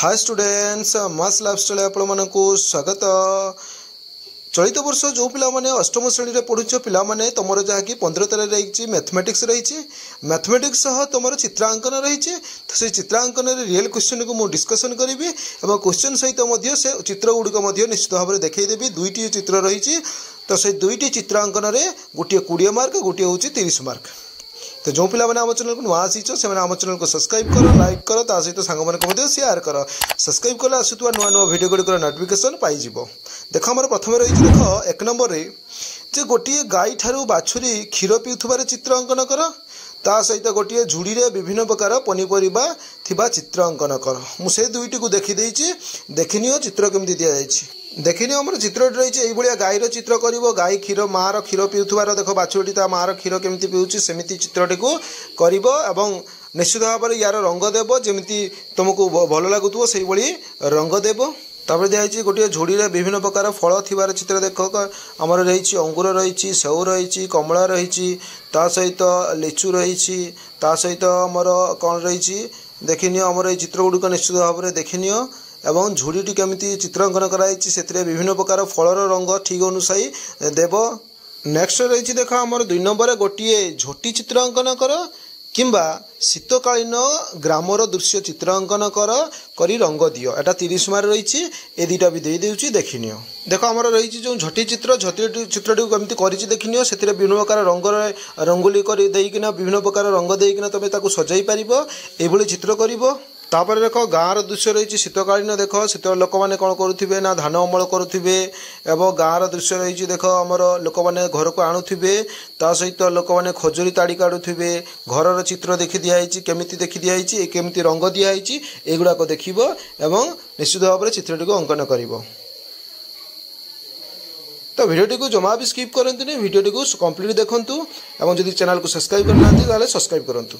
Hi students मस lifestyle आपण मानकु स्वागत। चलित वर्ष जो पिला माने अष्टम श्रेणी रे पढुछ पिला माने तमरो जहाँकि 15 तारिख रही मैथमेटिक्स रही मैथमेटिक्स सह तुम चित्रांकन रही तो से चित्रांकन रियल क्वेश्चन को मुझे डिस्कसन करी और क्वेश्चन सहित से चित्र गुड़िक निश्चित भाव में देखईदेवी। दुईटी चित्र रही तो से दुईटी चित्रांकन गोटे 20 मार्क गोटे हूँ 30 मार्क। तो जो पिला आम चैनल को नुआ आसीच से आम चैनल को सब्सक्राइब कर लाइक कर ता सहित सांग शेयर कर सब्सक्राइब कले आसुवा नुआ नुआ भिडियो गुड़िकर नोटिफिकेशन पाइज। देख आम प्रथम रही देख एक नंबर रे जे गोटे गाई ठारू बाछुरी क्षीर पीउथबार चित्र अंकन कर ता सहित गोटे झुड़ी रे विभिन्न प्रकार पनीपरिबा थिबा चित्र अंकन कर। मुझे दुईटी को देखी देखनी चित्र केमती दि जाइए देखनी आम चित्र रही ये गाईर चित्र कर गाई क्षीर माँ क्षीर पीउथबार देख बाछुरी ता माँ क्षीर केमती पीऊँच सेमती चित्रटी को कर निश्चित भाव में यार रंग देव जमी तुमको भल लगुव से रंग देव। तापर दिखाई गोटे झोड़ी रे विभिन्न प्रकार फल थिबार चित्र देख आमर रही अंगूर रही सेऊ रही कमला रही सहित लिचु रही सहित आमर कौन रही देखनी आमर ये चित्र गुड़िक निश्चित भाव में देखनी एवं झुड़ीटी केमिति चित्रांकन कराई से विभिन्न प्रकार फलर रंग ठीक अनुसाई देव। नेक्स्ट रही देख आमर 2 नंबर गोटे झोटी चित्रांकन कर किंबा शीतकालीन ग्रामर दृश्य चित्रांकन करी रंग दियो एटा 30 मार्क रही ए दुटा भी दे देउची देखिनियो। देख आमर रही जो झटी चित्र चित्रटी केमती करिछि देखिनियो से विभिन्न प्रकार रंग रंगोली कर देकिना विभिन्न प्रकार रंग देकिना तमे ताकू सजाई पारिबो एभली चित्र करिवो। तापर देख गाँव दृश्य रही शीतकालीन देख शीत लोक मैंने कौन करुवे ना धान अमल करुवे एवं गाँव दृश्य रही देख आमर लोक मैंने घर को आणुवे ता सहित लोक मैंने खजुरी ताड़ी काढ़ुवे घर चित्र देखी दिखाई केमिति देखी दिखाई केमिति रंग दिखाई एगुड़ाक देख एवं निश्चित भाव में चित्रटी को अंकन कर। तो वीडियोटी को जमा भी स्किप करंतु वीडियोटी को कंप्लीट देखंतु एवं जदि चैनल को सब्सक्राइब करना सब्सक्राइब करंतु।